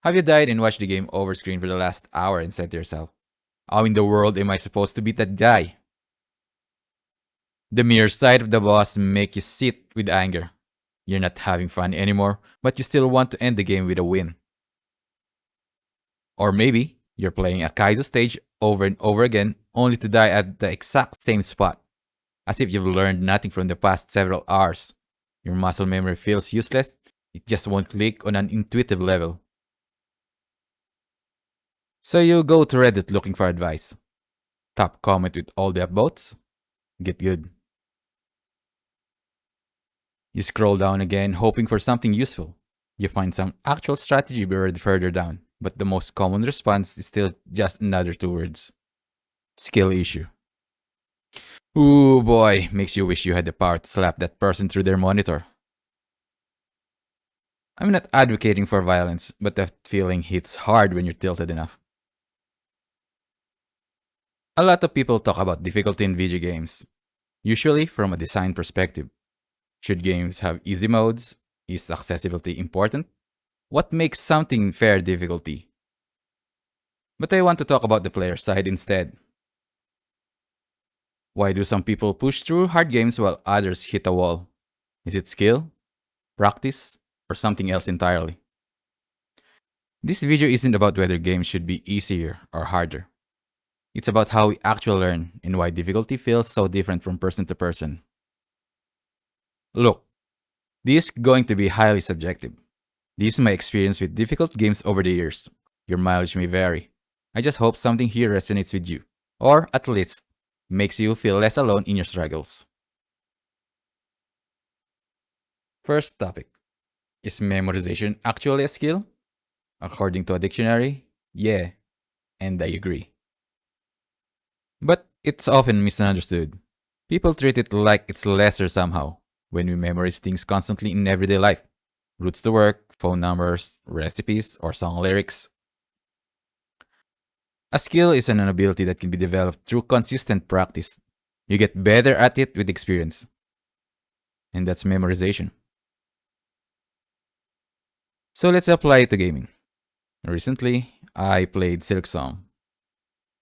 Have you died and watched the game over screen for the last hour and said to yourself, how in the world am I supposed to beat that guy? The mere sight of the boss make you sit with anger. You're not having fun anymore, but you still want to end the game with a win. Or maybe you're playing a Kaido stage over and over again only to die at the exact same spot, as if you've learned nothing from the past several hours. Your muscle memory feels useless, it just won't click on an intuitive level. So you go to Reddit looking for advice. Top comment with all the upvotes. Get good. You scroll down again, hoping for something useful. You find some actual strategy buried further down, but the most common response is still just another two words. Skill issue. Ooh boy, makes you wish you had the power to slap that person through their monitor. I'm not advocating for violence, but that feeling hits hard when you're tilted enough. A lot of people talk about difficulty in video games, usually from a design perspective. Should games have easy modes? Is accessibility important? What makes something fair difficulty? But I want to talk about the player side instead. Why do some people push through hard games while others hit a wall? Is it skill, practice, or something else entirely? This video isn't about whether games should be easier or harder. It's about how we actually learn and why difficulty feels so different from person to person. Look, this is going to be highly subjective. This is my experience with difficult games over the years. Your mileage may vary. I just hope something here resonates with you, or at least makes you feel less alone in your struggles. First topic. Is memorization actually a skill? According to a dictionary, yeah, and I agree. But it's often misunderstood. People treat it like it's lesser somehow when we memorize things constantly in everyday life. Routes to work, phone numbers, recipes, or song lyrics. A skill is an ability that can be developed through consistent practice. You get better at it with experience. And that's memorization. So let's apply it to gaming. Recently, I played Silk Song.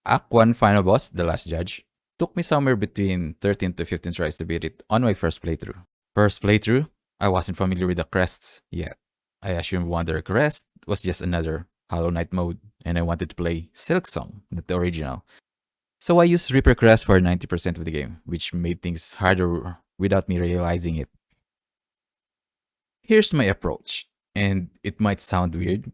Act 1 final boss, The Last Judge, took me somewhere between 13 to 15 tries to beat it on my first playthrough. First playthrough, I wasn't familiar with the crests yet. I assumed Wanderer Crest was just another Hollow Knight mode, and I wanted to play Silk Song, not the original. So I used Reaper Crest for 90% of the game, which made things harder without me realizing it. Here's my approach, and it might sound weird.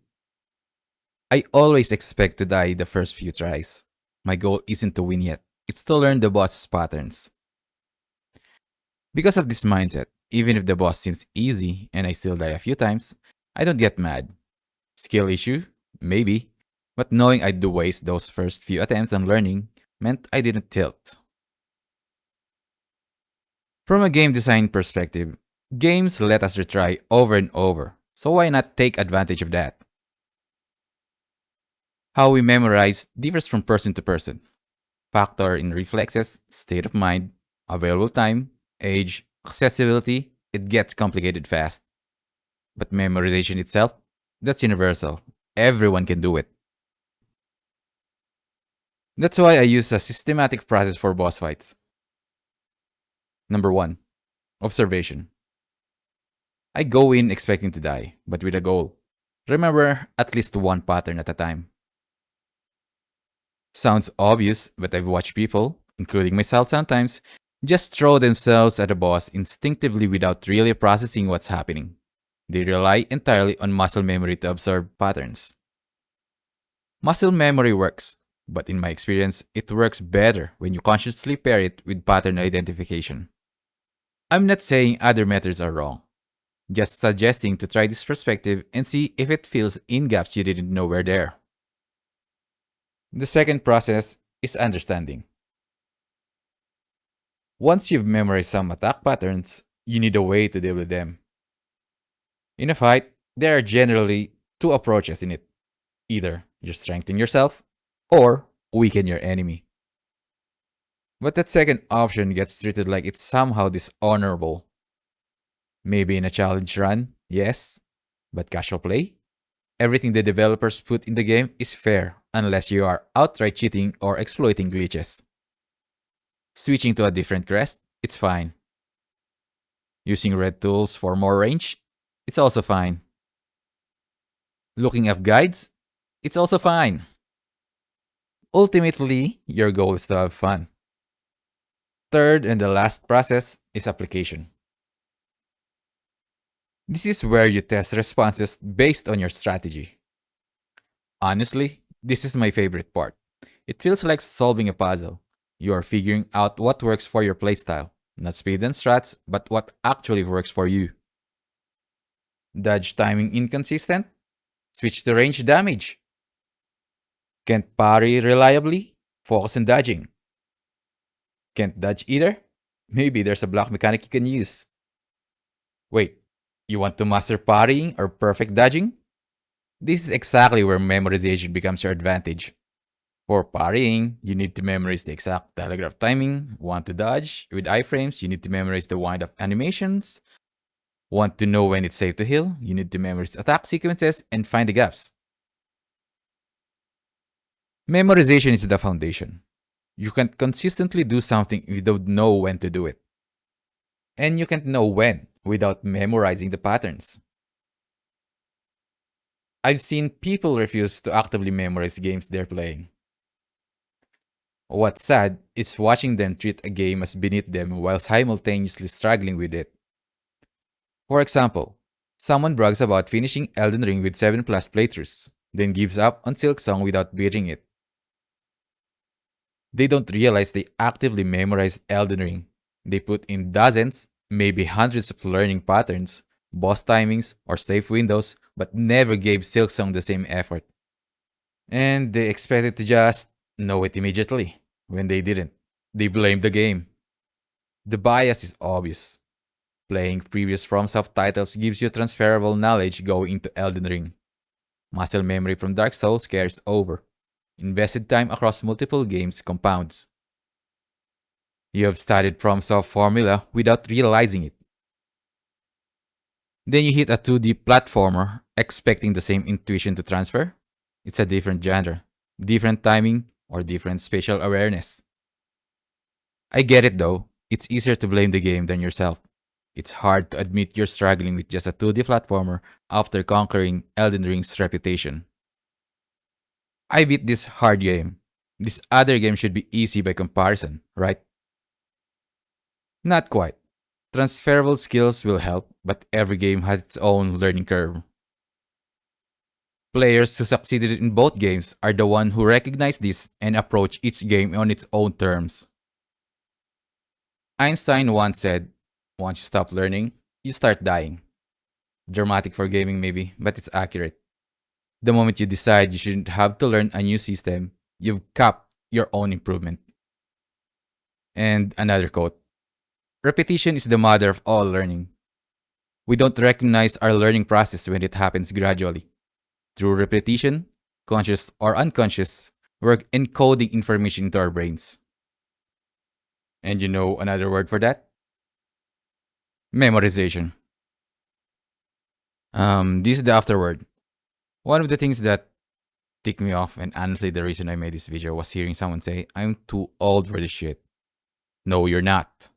I always expect to die the first few tries. My goal isn't to win yet, it's to learn the boss's patterns. Because of this mindset, even if the boss seems easy and I still die a few times, I don't get mad. Skill issue? Maybe. But knowing I'd waste those first few attempts on learning meant I didn't tilt. From a game design perspective, games let us retry over and over, so why not take advantage of that? How we memorize differs from person to person. Factor in reflexes, state of mind, available time, age, accessibility, it gets complicated fast. But memorization itself, that's universal. Everyone can do it. That's why I use a systematic process for boss fights. Number 1. Observation. I go in expecting to die, but with a goal. Remember at least one pattern at a time. Sounds obvious, but I've watched people, including myself sometimes, just throw themselves at a boss instinctively without really processing what's happening. They rely entirely on muscle memory to absorb patterns. Muscle memory works, but in my experience, it works better when you consciously pair it with pattern identification. I'm not saying other methods are wrong, just suggesting to try this perspective and see if it fills in gaps you didn't know were there. The second process is understanding. Once you've memorized some attack patterns, you need a way to deal with them. In a fight, there are generally two approaches in it. Either you strengthen yourself, or weaken your enemy. But that second option gets treated like it's somehow dishonorable. Maybe in a challenge run, yes, but casual play? Everything the developers put in the game is fair, unless you are outright cheating or exploiting glitches. Switching to a different crest, it's fine. Using red tools for more range, it's also fine. Looking up guides, it's also fine. Ultimately, your goal is to have fun. Third and the last process is application. This is where you test responses based on your strategy. Honestly, this is my favorite part. It feels like solving a puzzle. You are figuring out what works for your playstyle, not speed and strats, but what actually works for you. Dodge timing inconsistent? Switch to range damage. Can't parry reliably? Focus on dodging. Can't dodge either? Maybe there's a block mechanic you can use. Wait, you want to master parrying or perfect dodging? This is exactly where memorization becomes your advantage. For parrying, you need to memorize the exact telegraph timing. Want to dodge? With iframes, you need to memorize the wind up animations. Want to know when it's safe to heal? You need to memorize attack sequences and find the gaps. Memorization is the foundation. You can't consistently do something if you don't know when to do it. And you can't know when without memorizing the patterns. I've seen people refuse to actively memorize games they're playing. What's sad is watching them treat a game as beneath them while simultaneously struggling with it. For example, someone brags about finishing Elden Ring with 7 plus playthroughs, then gives up on Silksong without beating it. They don't realize they actively memorized Elden Ring. They put in dozens, maybe hundreds of learning patterns, boss timings, or save windows, but never gave Silksong the same effort. And they expected to just know it immediately. When they didn't, they blamed the game. The bias is obvious. Playing previous FromSoft titles gives you transferable knowledge going into Elden Ring. Muscle memory from Dark Souls carries over. Invested time across multiple games compounds. You have studied FromSoft formula without realizing it. Then you hit a 2D platformer expecting the same intuition to transfer. It's a different genre, different timing, or different spatial awareness. I get it though. It's easier to blame the game than yourself. It's hard to admit you're struggling with just a 2D platformer after conquering Elden Ring's reputation. I beat this hard game. This other game should be easy by comparison, right? Not quite. Transferable skills will help, but every game has its own learning curve. Players who succeeded in both games are the ones who recognize this and approach each game on its own terms. Einstein once said, once you stop learning, you start dying. Dramatic for gaming, maybe, but it's accurate. The moment you decide you shouldn't have to learn a new system, you've capped your own improvement. And another quote: repetition is the mother of all learning. We don't recognize our learning process when it happens gradually. Through repetition, conscious or unconscious, we're encoding information into our brains. And you know another word for that? Memorization. This is the afterword. One of the things that ticked me off, and honestly, the reason I made this video was hearing someone say, I'm too old for this shit. No, you're not.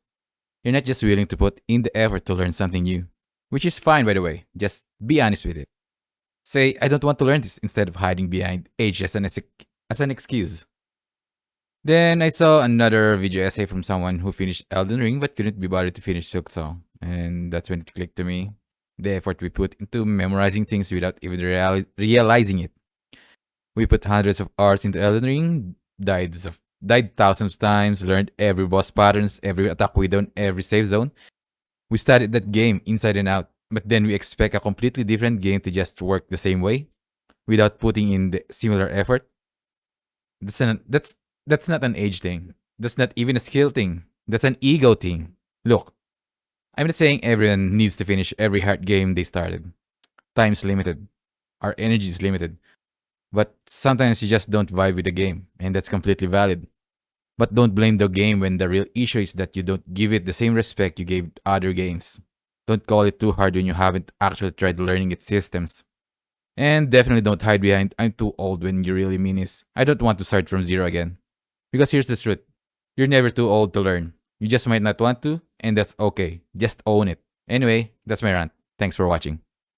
You're not just willing to put in the effort to learn something new, which is fine, by the way. Just be honest with it. Say, I don't want to learn this instead of hiding behind age as an excuse. Then I saw another video essay from someone who finished Elden Ring but couldn't be bothered to finish Silksong. And that's when it clicked to me. The effort we put into memorizing things without even realizing it. We put hundreds of hours into Elden Ring, died thousands of times, learned every boss patterns, every attack we done, every save zone. We studied that game inside and out, but then we expect a completely different game to just work the same way without putting in the similar effort. That's not an age thing. That's not even a skill thing. That's an ego thing. Look, I'm not saying everyone needs to finish every hard game they started. Time's limited. Our energy is limited. But sometimes you just don't vibe with the game, and that's completely valid. But don't blame the game when the real issue is that you don't give it the same respect you gave other games. Don't call it too hard when you haven't actually tried learning its systems. And definitely don't hide behind "I'm too old" when you really mean is "I don't want to start from zero again." Because here's the truth: you're never too old to learn. You just might not want to, and that's okay. Just own it. Anyway, that's my rant. Thanks for watching.